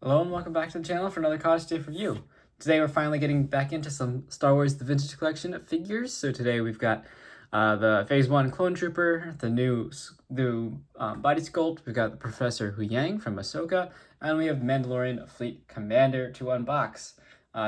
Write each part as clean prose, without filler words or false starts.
Hello and welcome back to the channel for another College Day review. Today we're finally getting back into some Star Wars The Vintage Collection figures. So today we've got the Phase 1 Clone Trooper, the new body sculpt, we've got the Professor Huyang from Ahsoka, and we have Mandalorian Fleet Commander to unbox.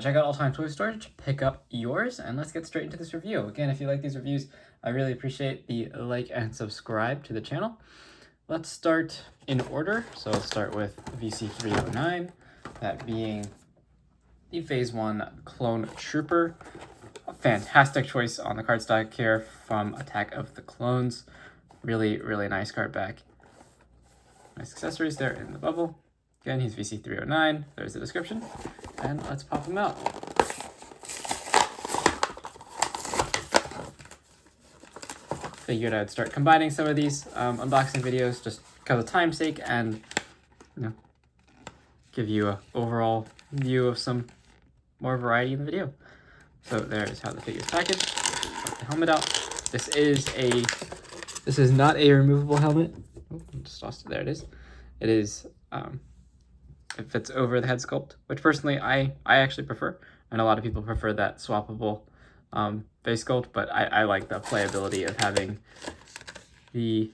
Check out All Time Toy Store to pick up yours, and let's get straight into this review. Again, if you like these reviews, I really appreciate the like and subscribe to the channel. Let's start in order. So let's start with VC309, that being the Phase 1 Clone Trooper. A fantastic choice on the cardstock here from Attack of the Clones. Really, really nice card back. Nice accessories there in the bubble. Again, he's VC309. There's the description. And let's pop him out. Figured I'd start combining some of these unboxing videos just because of time's sake and give you an overall view of some more variety in the video. So there's how the figure's packaged. Put the helmet out. This is not a removable helmet. Oh, I just lost it. There it is. It is it fits over the head sculpt, which personally I actually prefer. And a lot of people prefer that swappable face sculpt, but I like the playability of having the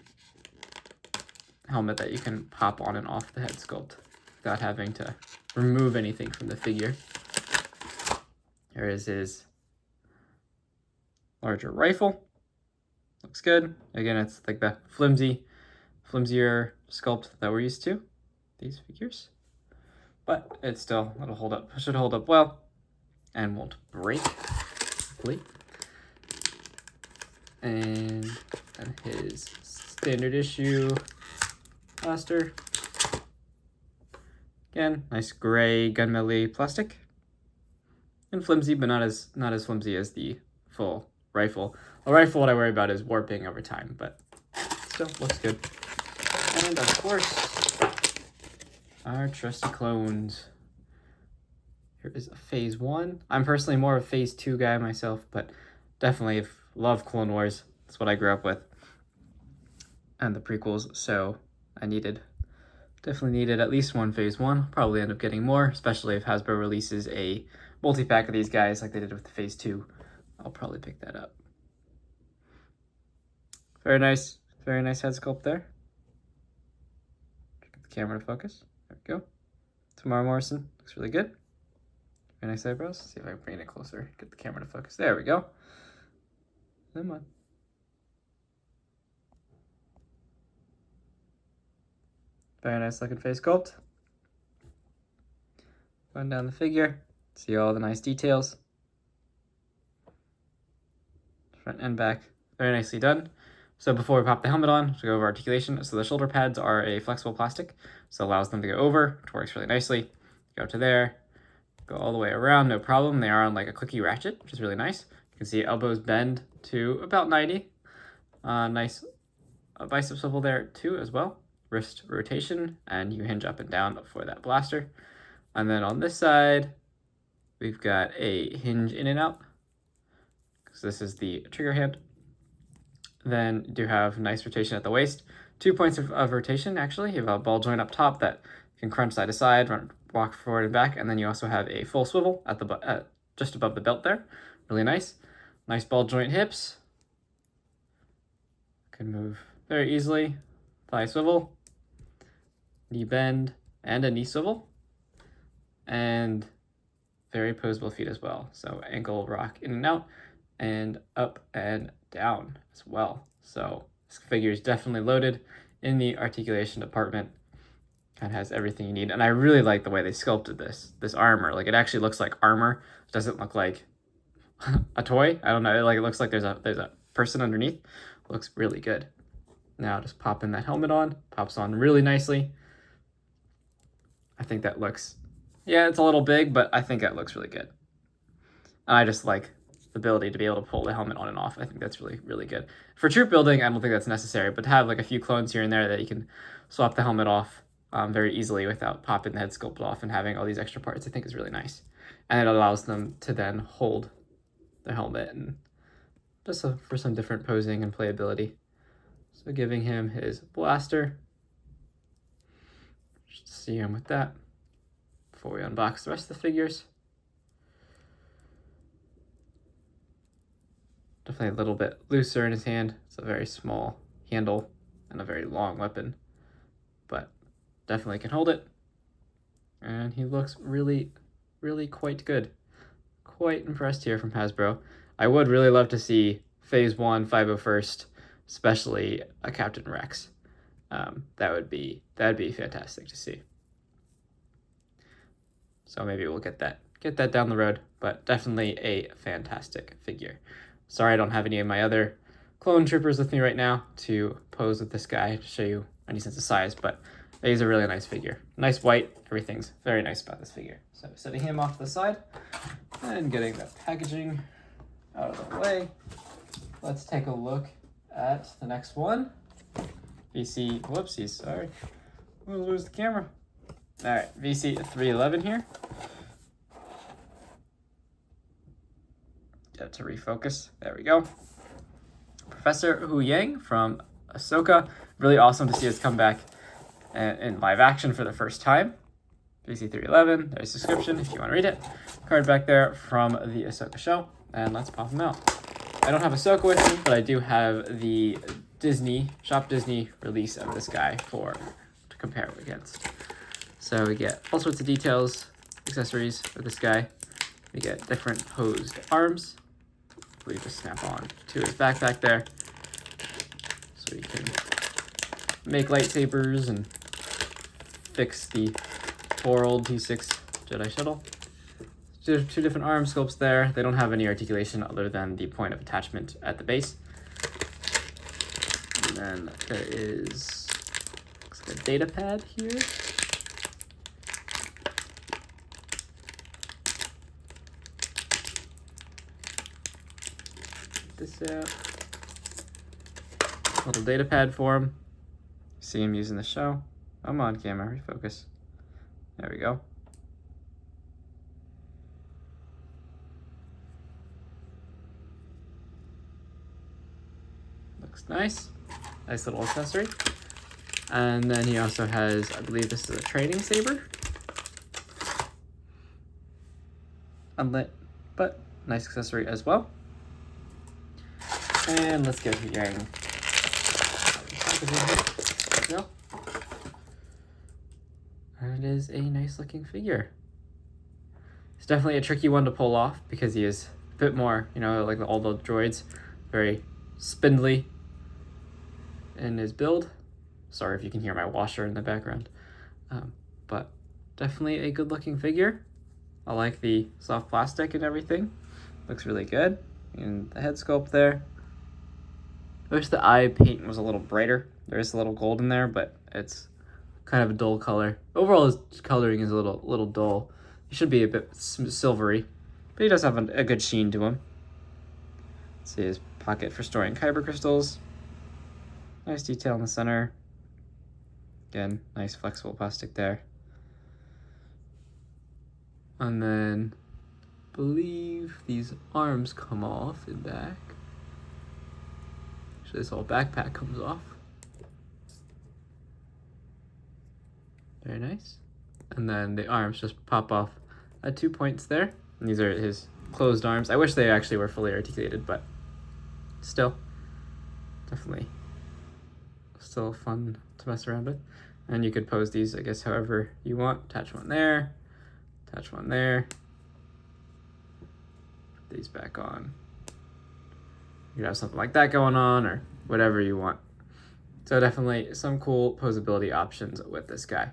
helmet that you can pop on and off the head sculpt without having to remove anything from the figure. Here is his larger rifle. Looks good. Again, it's like the flimsier sculpt that we're used to, these figures. But it'll hold up, should hold up well and won't break. And his standard issue blaster. Again, nice gray gunmetal plastic. And flimsy, but not as flimsy as the full rifle. A rifle, what I worry about is warping over time, but still looks good. And of course, our trusty clones. Here is a Phase 1. I'm personally more of a Phase 2 guy myself, but definitely love Clone Wars. That's what I grew up with. And the prequels, so I definitely needed at least one Phase 1. Probably end up getting more, especially if Hasbro releases a multi-pack of these guys like they did with the Phase 2. I'll probably pick that up. Very nice head sculpt there. Get the camera to focus. There we go. Tamara Morrison, looks really good. Very nice eyebrows. Let's see if I can bring it closer. Get the camera to focus. There we go. Come on. Very nice looking face sculpt. Run down the figure. See all the nice details. Front and back. Very nicely done. So before we pop the helmet on, let's go over articulation. So the shoulder pads are a flexible plastic, so it allows them to go over, which works really nicely. Go to there. Go all the way around, no problem. They are on like a clicky ratchet, which is really nice. You can see elbows bend to about 90. Nice bicep swivel there too as well. Wrist rotation, and you hinge up and down for that blaster. And then on this side, we've got a hinge in and out, because this is the trigger hand. Then you do have nice rotation at the waist. 2 points of rotation, actually. You have a ball joint up top that you can crunch side to side, walk forward and back, and then you also have a full swivel at the just above the belt there. Really nice. Nice ball joint hips. Can move very easily. Thigh swivel, knee bend, and a knee swivel. And very posable feet as well. So ankle rock in and out, and up and down as well. So this figure is definitely loaded in the articulation department. Kind of has everything you need, and I really like the way they sculpted this armor. Like, it actually looks like armor. It doesn't look like a toy. I don't know. Like, it looks like there's a person underneath. It looks really good. Now just pop in that helmet on. Pops on really nicely. I think that looks, yeah, it's a little big, but I think that looks really good. And I just like the ability to be able to pull the helmet on and off. I think that's really, really good. For troop building, I don't think that's necessary, but to have like a few clones here and there that you can swap the helmet off very easily without popping the head sculpt off and having all these extra parts, I think is really nice. And it allows them to then hold the helmet and just for some different posing and playability. So giving him his blaster. Just see him with that. before we unbox the rest of the figures. Definitely a little bit looser in his hand. It's a very small handle and a very long weapon, but definitely can hold it. And he looks really, really quite good. Quite impressed here from Hasbro. I would really love to see Phase 1 501st, especially a Captain Rex. That'd be fantastic to see. So maybe we'll get that down the road, but definitely a fantastic figure. Sorry I don't have any of my other clone troopers with me right now to pose with this guy to show you any sense of size, but he's a really nice figure. Nice white, everything's very nice about this figure. So setting him off to the side and getting the packaging out of the way. Let's take a look at the next one. VC, whoopsies, sorry. We'll lose the camera. All right, VC 311 here. Get it to refocus. There we go. Professor Huyang from Ahsoka. Really awesome to see us come back in live action for the first time. VC 311. There's a description if you want to read it. Card back there from the Ahsoka show. And let's pop them out. I don't have Ahsoka with me, but I do have the Shop Disney release of this guy to compare against. So we get all sorts of details, accessories for this guy. We get different posed arms. We just snap on to his backpack there. So we can make lightsabers and fix the poor old T6 Jedi shuttle. Two different arm sculpts there. They don't have any articulation other than the point of attachment at the base. And then there looks like a data pad here. This out. Little data pad for him. See him using the show. I'm on camera, refocus. There we go. Looks nice. Nice little accessory. And then he also has, I believe this is a training saber. Unlit, but nice accessory as well. And let's get Huyang. There we go. And it is a nice looking figure. It's definitely a tricky one to pull off because he is a bit more, like all the droids, very spindly in his build. Sorry if you can hear my washer in the background. But definitely a good looking figure. I like the soft plastic and everything. Looks really good. And the head sculpt there. I wish the eye paint was a little brighter. There is a little gold in there, but it's kind of a dull color. Overall, his coloring is a little dull. He should be a bit silvery, but he does have a good sheen to him. Let's see his pocket for storing kyber crystals. Nice detail in the center. Again, nice flexible plastic there. And then, I believe these arms come off in back. So this whole backpack comes off. Very nice. And then the arms just pop off at 2 points there. And these are his closed arms. I wish they actually were fully articulated, but still, definitely still fun to mess around with. And you could pose these, I guess, however you want. Attach one there, attach one there. Put these back on. You could have something like that going on or whatever you want. So definitely some cool posability options with this guy.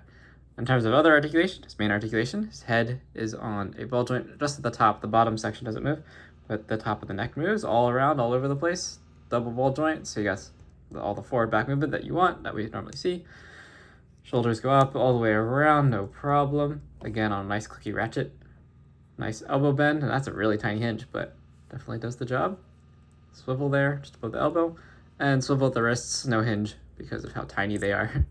In terms of other articulation, his main articulation, his head is on a ball joint just at the top. The bottom section doesn't move, but the top of the neck moves all around, all over the place. Double ball joint, so you got all the forward back movement that you want, that we normally see. Shoulders go up all the way around, no problem. Again, on a nice clicky ratchet. Nice elbow bend, and that's a really tiny hinge, but definitely does the job. Swivel there, just above the elbow. And swivel at the wrists, no hinge, because of how tiny they are.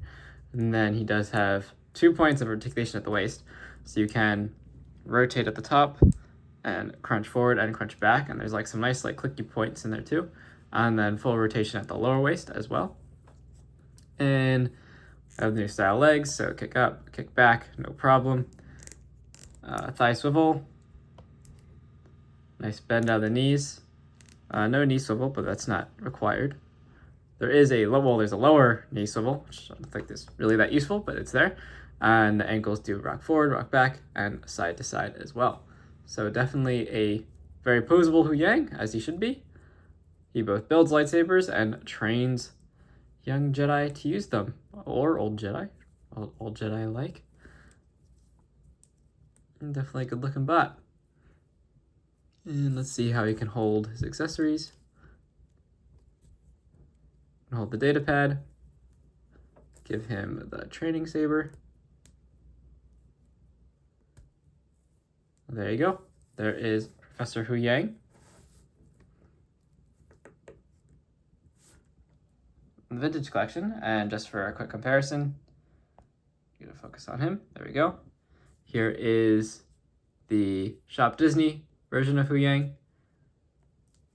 And then he does have 2 points of articulation at the waist, so you can rotate at the top and crunch forward and crunch back, and there's like some nice like clicky points in there too. And then full rotation at the lower waist as well. And I have the new style legs, so kick up, kick back, no problem. Thigh swivel. Nice bend out of the knees. No knee swivel, but that's not required. There is a there's a lower knee swivel, which I don't think is really that useful, but it's there. And the ankles do rock forward, rock back, and side to side as well. So definitely a very posable Huyang, as he should be. He both builds lightsabers and trains young Jedi to use them, or old Jedi, old Jedi alike. And definitely a good looking bot. And let's see how he can hold his accessories. Hold the data pad. Give him the training saber. There you go. There is Professor Huyang. The vintage collection, and just for a quick comparison, I'm gonna focus on him. There we go. Here is the Shop Disney version of Huyang.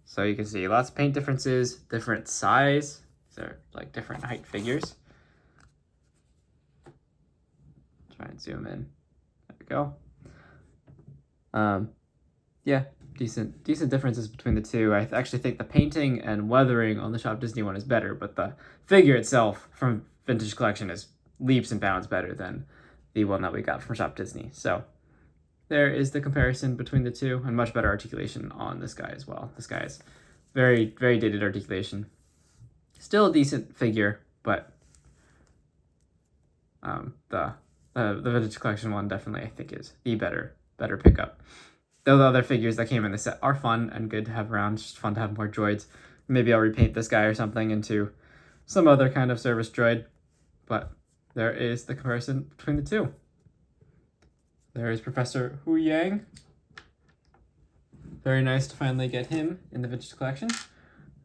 So you can see lots of paint differences, different size. These are like different height figures. Try and zoom in. There we go. Yeah, decent differences between the two. I actually think the painting and weathering on the Shop Disney one is better, but the figure itself from Vintage Collection is leaps and bounds better than the one that we got from Shop Disney. So there is the comparison between the two, and much better articulation on this guy as well. This guy is very, very dated articulation. Still a decent figure, but the Vintage Collection one definitely I think is the better pickup. Though the other figures that came in the set are fun and good to have around, it's just fun to have more droids. Maybe I'll repaint this guy or something into some other kind of service droid, but there is the comparison between the two. There is Professor Huyang. Very nice to finally get him in the Vintage Collection.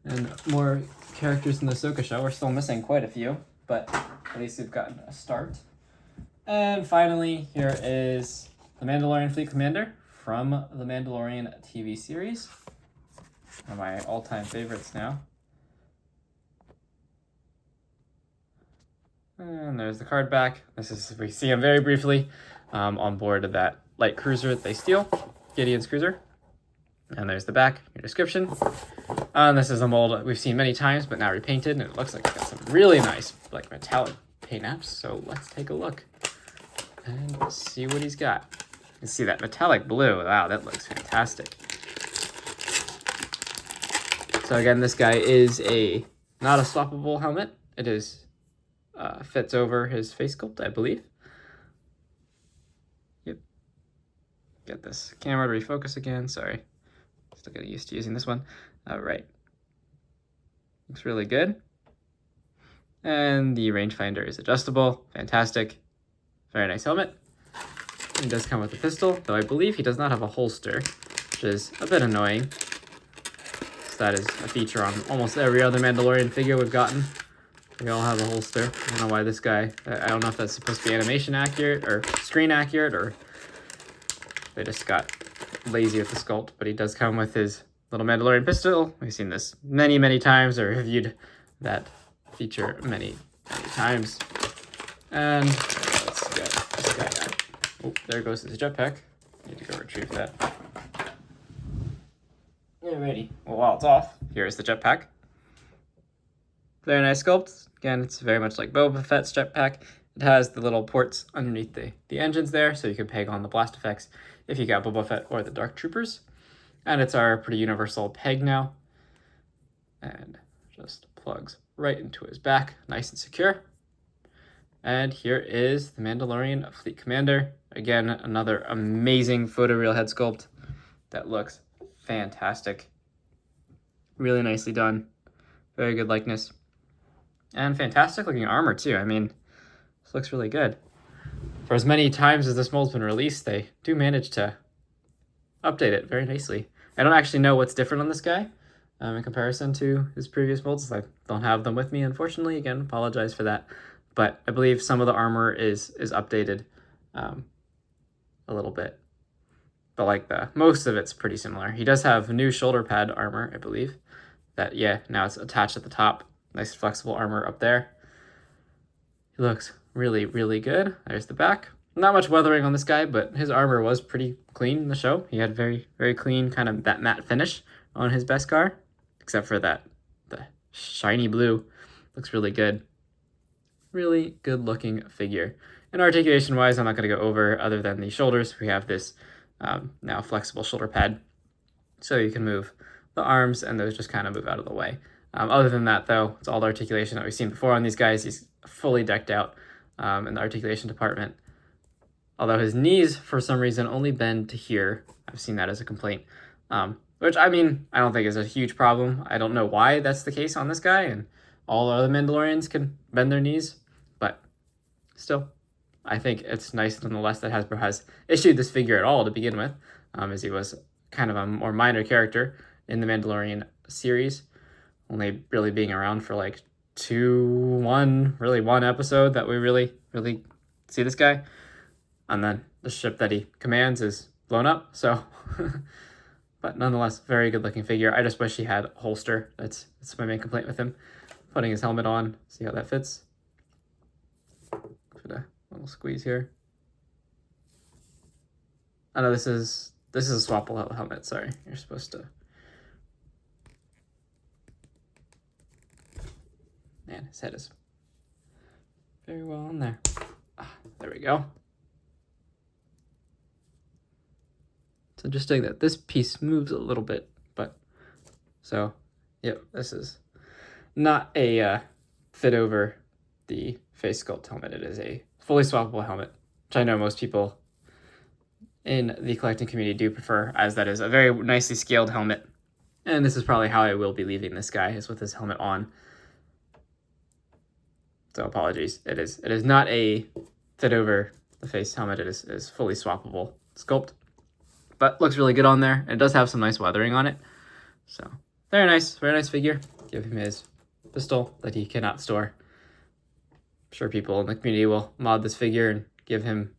And more characters in the Ahsoka show. We're still missing quite a few, but at least we've gotten a start. And finally, here is the Mandalorian Fleet Commander from the Mandalorian TV series. One of my all-time favorites now. And there's the card back. We see him very briefly on board of that light cruiser that they steal, Gideon's cruiser. And there's the back, your description. This is a mold that we've seen many times, but now repainted, and it looks like it's got some really nice like metallic paint apps. So let's take a look and see what he's got. You can see that metallic blue. Wow, that looks fantastic. So again, this guy is not a swappable helmet. It is fits over his face sculpt, I believe. Yep. Get this camera to refocus again. Sorry. Still getting used to using this one. All right. Looks really good. And the rangefinder is adjustable. Fantastic. Very nice helmet. He does come with a pistol, though I believe he does not have a holster, which is a bit annoying. So that is a feature on almost every other Mandalorian figure we've gotten. They all have a holster. I don't know why this guy, I don't know if that's supposed to be animation accurate or screen accurate, or they just got lazy with the sculpt, but he does come with his little Mandalorian pistol. We've seen this many, many times, or reviewed that feature many, many times. And let's get this guy out. Oh, there goes his jetpack. Need to go retrieve that. Alrighty. Well, while it's off, here's the jetpack. Very nice sculpt. Again, it's very much like Boba Fett's jetpack. It has the little ports underneath the engines there, so you can peg on the blast effects if you got Boba Fett or the Dark Troopers. And it's our pretty universal peg now. And just plugs right into his back, nice and secure. And here is the Mandalorian Fleet Commander. Again, another amazing photoreal head sculpt that looks fantastic. Really nicely done. Very good likeness. And fantastic looking armor too. I mean, this looks really good. For as many times as this mold's been released, they do manage to update it very nicely. I don't actually know what's different on this guy in comparison to his previous molds. I don't have them with me, unfortunately. Again, apologize for that. But I believe some of the armor is updated a little bit. But like most of it's pretty similar. He does have new shoulder pad armor, I believe. That, yeah, now it's attached at the top. Nice flexible armor up there. He looks really, really good. There's the back. Not much weathering on this guy, but his armor was pretty clean in the show. He had very, very clean kind of that matte finish on his Beskar, except for the shiny blue. Looks really good. Really good looking figure. And articulation wise, I'm not going to go over other than the shoulders. We have this now flexible shoulder pad, so you can move the arms and those just kind of move out of the way. Other than that, though, it's all the articulation that we've seen before on these guys. He's fully decked out in the articulation department. Although his knees, for some reason, only bend to here. I've seen that as a complaint. Which, I mean, I don't think is a huge problem. I don't know why that's the case on this guy, and all other Mandalorians can bend their knees. But still, I think it's nice nonetheless that Hasbro has issued this figure at all to begin with, as he was kind of a more minor character in the Mandalorian series, only really being around for like one episode that we really see this guy. And then the ship that he commands is blown up, so... But nonetheless, very good looking figure. I just wish he had a holster. That's my main complaint with him. Putting his helmet on, see how that fits. Put a little squeeze here. Oh no, this is a swappable helmet, sorry. You're supposed to... Man, his head is very well on there. There we go. It's interesting that this piece moves a little bit, but so, yep, this is not a fit over the face sculpt helmet. It is a fully swappable helmet, which I know most people in the collecting community do prefer, as that is a very nicely scaled helmet. And this is probably how I will be leaving this guy, is with his helmet on. So apologies. It is not a fit over the face helmet. It is fully swappable sculpt. But looks really good on there. It does have some nice weathering on it. So, very nice figure. Give him his pistol that he cannot store. I'm sure people in the community will mod this figure and give him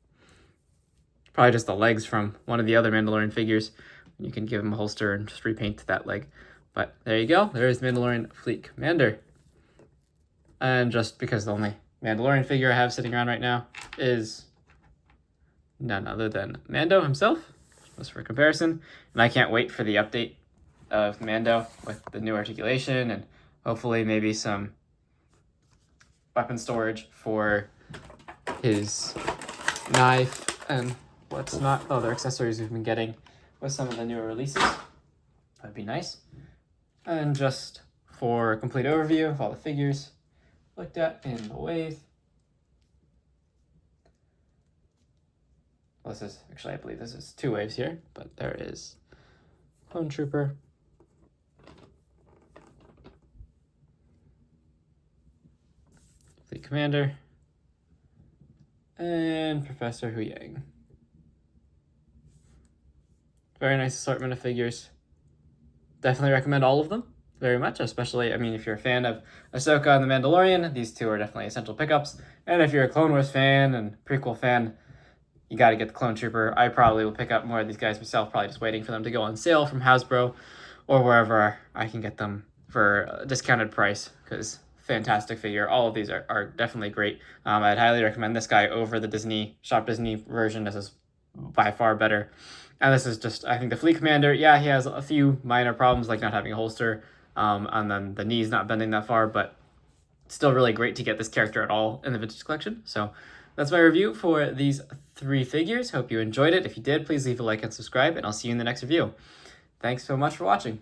probably just the legs from one of the other Mandalorian figures. You can give him a holster and just repaint that leg. But there you go. There is Mandalorian Fleet Commander. And just because the only Mandalorian figure I have sitting around right now is none other than Mando himself. Just for comparison, and I can't wait for the update of Mando with the new articulation and hopefully maybe some weapon storage for his knife and what's not other accessories we've been getting with some of the newer releases. That'd be nice. And just for a complete overview of all the figures looked at in the wave. This is actually, I believe this is 2 waves here, but there is Clone Trooper, Fleet Commander, and Professor Huyang. Very nice assortment of figures. Definitely recommend all of them very much, especially, I mean, if you're a fan of Ahsoka and The Mandalorian, these two are definitely essential pickups. And if you're a Clone Wars fan and prequel fan, you got to get the Clone Trooper. I probably will pick up more of these guys myself, probably just waiting for them to go on sale from Hasbro or wherever I can get them for a discounted price, because fantastic figure. All of these are definitely great. I'd highly recommend this guy over the Shop Disney version. This is by far better. And this is just, I think the Fleet Commander, yeah, he has a few minor problems, like not having a holster, and then the knees not bending that far, but still really great to get this character at all in the Vintage Collection. So that's my review for these 3 figures. Hope you enjoyed it. If you did, please leave a like and subscribe, and I'll see you in the next review. Thanks so much for watching.